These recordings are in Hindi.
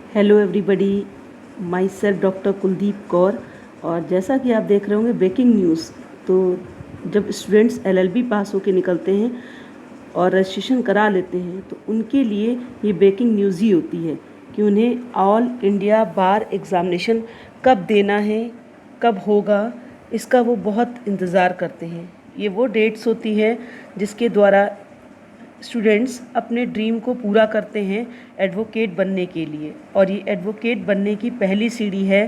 Hello everybody, my self doctor Kuldeep Kaur. और जैसा कि आप देख रहे होंगे ब्रेकिंग न्यूज़। तो जब स्टूडेंट्स एलएलबी पास होकर निकलते हैं और रजिस्ट्रेशन करा लेते हैं तो उनके लिए ये ब्रेकिंग न्यूज़ ही होती है कि उन्हें ऑल इंडिया बार एग्ज़ामिनेशन कब देना है, कब होगा, इसका वो बहुत इंतज़ार करते हैं। ये वो डेट्स होती है जिसके द्वारा स्टूडेंट्स अपने ड्रीम को पूरा करते हैं एडवोकेट बनने के लिए। और ये एडवोकेट बनने की पहली सीढ़ी है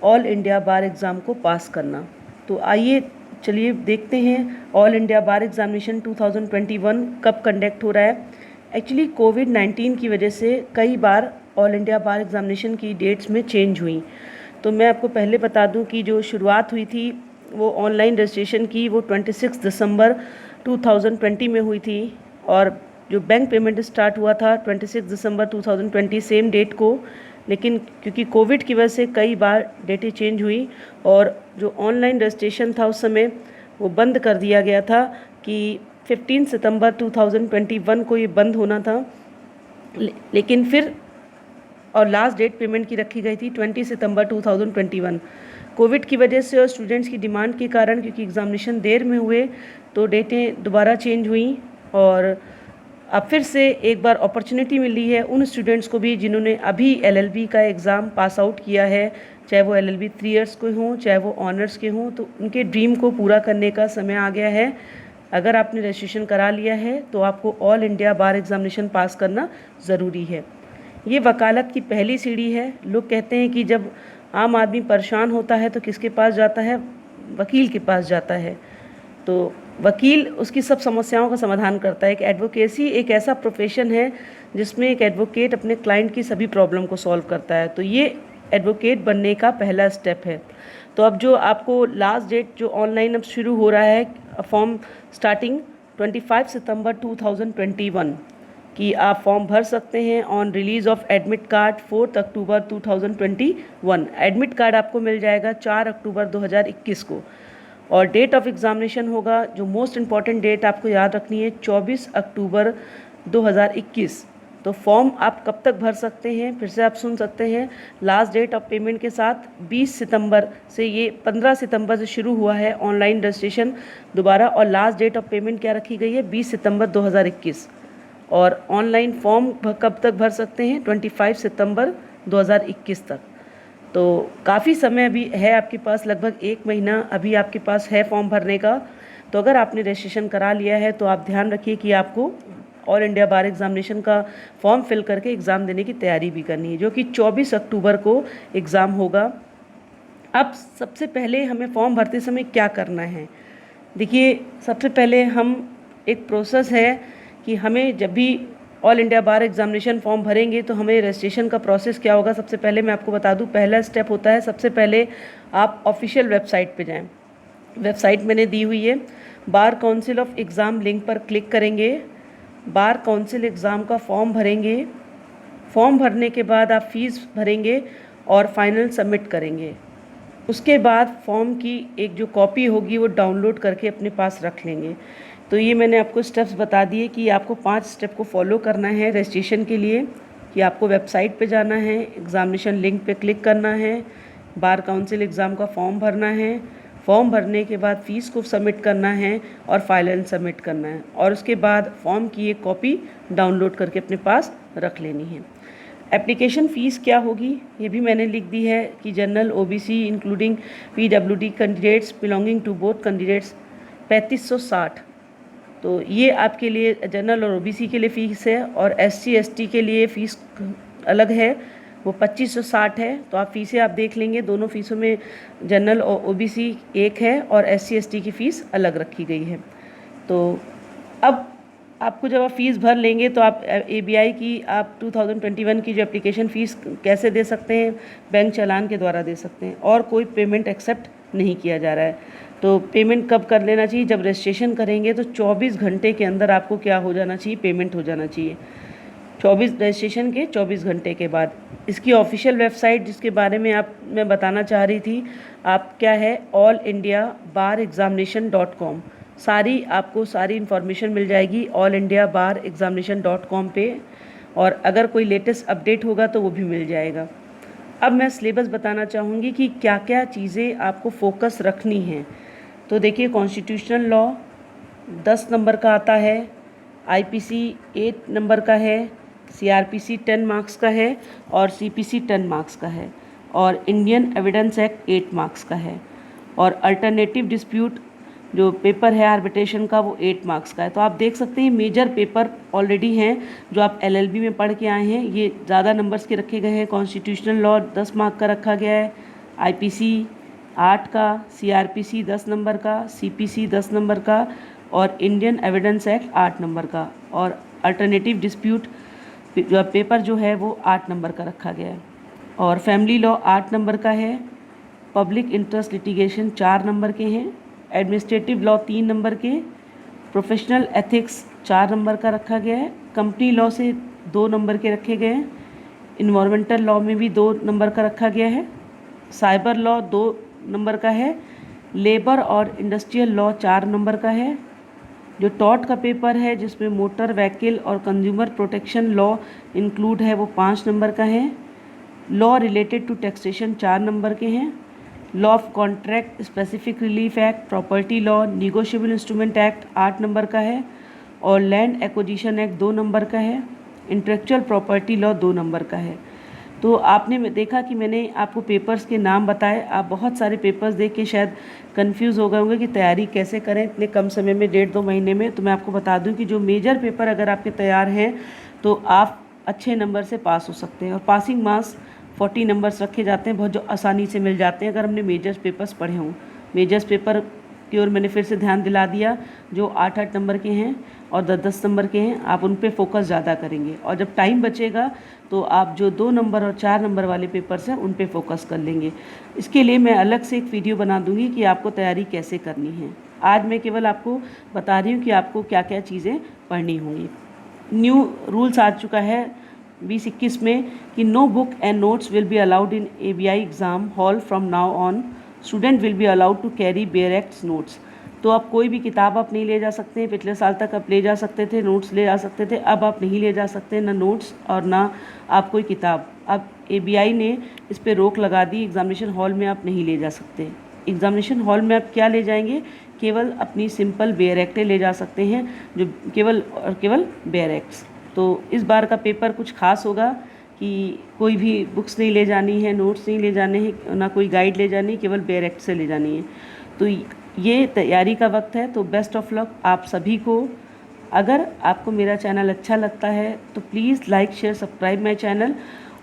ऑल इंडिया बार एग्ज़ाम को पास करना। तो आइए चलिए देखते हैं ऑल इंडिया बार एग्ज़ामिनेशन 2021 कब कंडक्ट हो रहा है। एक्चुअली कोविड-19 की वजह से कई बार ऑल इंडिया बार एग्ज़ामिनेशन की डेट्स में चेंज हुई। तो मैं आपको पहले बता दूं कि जो शुरुआत हुई थी वो ऑनलाइन रजिस्ट्रेशन की वो 26 दिसंबर 2020 में हुई थी। और जो बैंक पेमेंट स्टार्ट हुआ था 26 दिसंबर 2020 सेम डेट को। लेकिन क्योंकि कोविड की वजह से कई बार डेटें चेंज हुई और जो ऑनलाइन रजिस्ट्रेशन था उस समय वो बंद कर दिया गया था कि 15 सितंबर 2021 को ये बंद होना था। लेकिन फिर और लास्ट डेट पेमेंट की रखी गई थी 20 सितंबर 2021। कोविड की वजह से और स्टूडेंट्स की डिमांड के कारण, क्योंकि एग्ज़ामिनेशन देर में हुए, तो डेटें दोबारा चेंज हुई। और अब फिर से एक बार अपॉर्चुनिटी मिली है उन स्टूडेंट्स को भी जिन्होंने अभी एलएलबी का एग्ज़ाम पास आउट किया है, चाहे वो एलएलबी 3 इयर्स के हों चाहे वो ऑनर्स के हों। तो उनके ड्रीम को पूरा करने का समय आ गया है। अगर आपने रजिस्ट्रेशन करा लिया है तो आपको ऑल इंडिया बार एग्ज़ामिनेशन पास करना ज़रूरी है। ये वकालत की पहली सीढ़ी है। लोग कहते हैं कि जब आम आदमी परेशान होता है तो किसके पास जाता है? वकील के पास जाता है। तो वकील उसकी सब समस्याओं का समाधान करता है। एक एडवोकेसी एक ऐसा प्रोफेशन है जिसमें एक एडवोकेट अपने क्लाइंट की सभी प्रॉब्लम को सॉल्व करता है। तो ये एडवोकेट बनने का पहला स्टेप है। तो अब जो आपको लास्ट डेट जो ऑनलाइन अब शुरू हो रहा है फॉर्म स्टार्टिंग 25 सितंबर 2021 कि आप फॉर्म भर सकते हैं on release of admit card 4 October 2021। Admit card आपको मिल जाएगा 4 अक्टूबर 2021 को। और डेट ऑफ एग्ज़ामिनेशन होगा, जो मोस्ट इम्पॉर्टेंट डेट आपको याद रखनी है, 24 अक्टूबर 2021। तो फॉर्म आप कब तक भर सकते हैं? फिर से आप सुन सकते हैं। लास्ट डेट ऑफ पेमेंट के साथ 20 सितंबर से, ये 15 सितंबर से शुरू हुआ है ऑनलाइन रजिस्ट्रेशन दोबारा। और लास्ट डेट ऑफ पेमेंट क्या रखी गई है? 20 सितंबर 2021। और ऑनलाइन फॉर्म कब तक भर सकते हैं? 25 सितंबर 2021 तक। तो काफ़ी समय अभी है आपके पास, लगभग 1 महीना अभी आपके पास है फॉर्म भरने का। तो अगर आपने रजिस्ट्रेशन करा लिया है तो आप ध्यान रखिए कि आपको ऑल इंडिया बार एग्ज़ामिनेशन का फॉर्म फिल करके एग्ज़ाम देने की तैयारी भी करनी है, जो कि 24 अक्टूबर को एग्ज़ाम होगा। अब सबसे पहले हमें फॉर्म भरते समय क्या करना है? देखिए, सबसे पहले हम एक प्रोसेस है कि हमें जब भी ऑल इंडिया बार एग्ज़ामिनेशन फॉर्म भरेंगे तो हमें रजिस्ट्रेशन का प्रोसेस क्या होगा। सबसे पहले मैं आपको बता दूं, पहला स्टेप होता है, सबसे पहले आप ऑफिशियल वेबसाइट पे जाएं। वेबसाइट मैंने दी हुई है, bar council of exam link पर क्लिक करेंगे। बार काउंसिल एग्ज़ाम का फॉर्म भरेंगे। फॉर्म भरने के बाद आप फ़ीस भरेंगे और फाइनल सबमिट करेंगे। उसके बाद फॉर्म की एक जो कॉपी होगी वो डाउनलोड करके अपने पास रख लेंगे। तो ये मैंने आपको स्टेप्स बता दिए कि आपको 5 स्टेप को फॉलो करना है रजिस्ट्रेशन के लिए। कि आपको वेबसाइट पे जाना है, एग्ज़ामिनेशन लिंक पे क्लिक करना है, बार काउंसिल एग्ज़ाम का फॉर्म भरना है, फॉर्म भरने के बाद फ़ीस को सबमिट करना है और फाइनल सबमिट करना है। और उसके बाद फॉर्म की एक कॉपी डाउनलोड करके अपने पास रख लेनी है। एप्लीकेशन फ़ीस क्या होगी ये भी मैंने लिख दी है कि general, OBC including PWD candidates belonging to both candidates 3560। तो ये आपके लिए जनरल और ओबीसी के लिए फ़ीस है। और एससी एसटी के लिए फ़ीस अलग है, वो 2560 है। तो आप फ़ीसें आप देख लेंगे, दोनों फ़ीसों में जनरल और ओबीसी एक है और एससी एसटी की फ़ीस अलग रखी गई है। तो अब आपको जब आप फ़ीस भर लेंगे तो आप एबीआई की आप 2021 की जो एप्लीकेशन फ़ीस कैसे दे सकते हैं? बैंक चालान के द्वारा दे सकते हैं और कोई पेमेंट एक्सेप्ट नहीं किया जा रहा है। तो पेमेंट कब कर लेना चाहिए? जब रजिस्ट्रेशन करेंगे तो 24 घंटे के अंदर आपको क्या हो जाना चाहिए? पेमेंट हो जाना चाहिए। 24 रजिस्ट्रेशन के 24 घंटे के बाद। इसकी ऑफिशियल वेबसाइट जिसके बारे में मैं बताना चाह रही थी, आप क्या है, ऑल इंडिया बार एग्ज़ामिनेशन.com। आपको सारी इन्फॉर्मेशन मिल जाएगी ऑल इंडिया बार एग्ज़ामिनेशन.com पे। और अगर कोई लेटेस्ट अपडेट होगा तो वो भी मिल जाएगा। अब मैं सिलेबस बताना चाहूँगी कि क्या क्या चीज़ें आपको फोकस रखनी हैं। तो देखिए, कॉन्स्टिट्यूशनल लॉ 10 नंबर का आता है, आईपीसी 8 नंबर का है, सीआरपीसी 10 मार्क्स का है और सीपीसी 10 मार्क्स का है, और इंडियन एविडेंस एक्ट 8 मार्क्स का है, और अल्टरनेटिव डिस्प्यूट जो पेपर है आर्बिट्रेशन का वो 8 मार्क्स का है। तो आप देख सकते हैं मेजर पेपर ऑलरेडी हैं जो आप एलएलबी में पढ़ के आए हैं, ये ज़्यादा नंबर्स के रखे गए हैं। कॉन्स्टिट्यूशनल लॉ 10 मार्क का रखा गया है, आईपीसी 8 का, सीआरपीसी 10 नंबर का, सीपीसी 10 नंबर का और इंडियन एविडेंस एक्ट 8 नंबर का, और अल्टरनेटिव डिस्प्यूट जो पेपर जो है वो 8 नंबर का रखा गया है, और फैमिली लॉ 8 नंबर का है, पब्लिक इंटरेस्ट लिटिगेशन 4 नंबर के हैं, एडमिनिस्ट्रेटिव लॉ 3 नंबर के, प्रोफेशनल एथिक्स 4 नंबर का रखा गया है, कंपनी लॉ से 2 नंबर के रखे गए हैं, इन्वायरमेंटल लॉ में भी 2 नंबर का रखा गया है, साइबर लॉ 2 नंबर का है, लेबर और इंडस्ट्रियल लॉ 4 नंबर का है, जो टॉट का पेपर है जिसमें मोटर व्हीकल और कंज्यूमर प्रोटेक्शन लॉ इंक्लूड है वो 5 नंबर का है, law related to taxation 4 number के हैं, law of contract, specific relief act, property law, negotiable instrument act 8 number का है, और लैंड एक्विजिशन एक्ट 2 नंबर का है, इंटेलेक्चुअल प्रॉपर्टी लॉ 2 नंबर का है। तो आपने देखा कि मैंने आपको पेपर्स के नाम बताए, आप बहुत सारे पेपर्स देख के शायद कंफ्यूज हो गए होंगे कि तैयारी कैसे करें इतने कम समय में, 1.5-2 महीने में। तो मैं आपको बता दूं कि जो मेजर पेपर अगर आपके तैयार हैं तो आप अच्छे नंबर से पास हो सकते हैं, और पासिंग मार्क्स 40 नंबर्स रखे जाते हैं, बहुत जो आसानी से मिल जाते हैं अगर हमने मेजर्स पेपर्स पढ़े हों। मेजर्स पेपर की ओर मैंने फिर से ध्यान दिला दिया, जो 8-8 नंबर के हैं और 10-10 नंबर के हैं, आप उन पे फोकस ज़्यादा करेंगे, और जब टाइम बचेगा तो आप जो 2 नंबर और 4 नंबर वाले पेपर्स हैं उन पे फोकस कर लेंगे। इसके लिए मैं अलग से एक वीडियो बना दूंगी कि आपको तैयारी कैसे करनी है। आज मैं केवल आपको बता रही हूँ कि आपको क्या क्या चीज़ें पढ़नी होंगी। न्यू रूल्स आ चुका है 2021 में कि no book and notes will be allowed in ABI exam hall from now on, student will be allowed to carry bare acts notes. तो अब कोई भी किताब आप नहीं ले जा सकते हैं। पिछले साल तक आप ले जा सकते थे, नोट्स ले जा सकते थे, अब आप नहीं ले जा सकते, ना नोट्स और ना आप कोई किताब। अब ABI ने इस पर रोक लगा दी, एग्जामिनेशन हॉल में आप नहीं ले जा सकते। एग्जामिनेशन हॉल में आप क्या ले जाएंगे? केवल अपनी सिंपल बेयर एक्टें ले जा सकते हैं, जो केवल और केवल बेयर एक्ट्स। तो इस बार का पेपर कुछ खास होगा कि कोई भी बुक्स नहीं ले जानी है, नोट्स नहीं ले जाने हैं, ना कोई गाइड ले जानी है, केवल बेयर एक्ट से ले जानी है। तो ये तैयारी का वक्त है, तो बेस्ट ऑफ लक आप सभी को। अगर आपको मेरा चैनल अच्छा लगता है तो please like share subscribe my channel,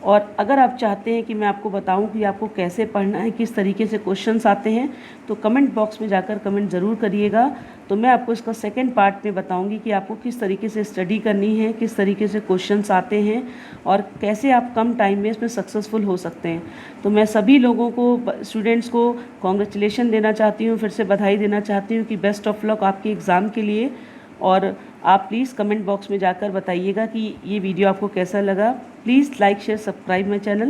और अगर आप चाहते हैं कि मैं आपको बताऊं कि आपको कैसे पढ़ना है, किस तरीके से क्वेश्चंस आते हैं, तो कमेंट बॉक्स में जाकर कमेंट ज़रूर करिएगा। तो मैं आपको इसका सेकंड पार्ट में बताऊंगी कि आपको किस तरीके से स्टडी करनी है, किस तरीके से क्वेश्चंस आते हैं और कैसे आप कम टाइम में इसमें सक्सेसफुल हो सकते हैं। तो मैं सभी लोगों को, स्टूडेंट्स को कॉन्ग्रेचुलेशन देना चाहती हूँ, फिर से बधाई देना चाहती हूँ कि बेस्ट ऑफ लक आपके एग्ज़ाम के लिए। और आप प्लीज़ कमेंट बॉक्स में जाकर बताइएगा कि ये वीडियो आपको कैसा लगा। Please like share subscribe my channel.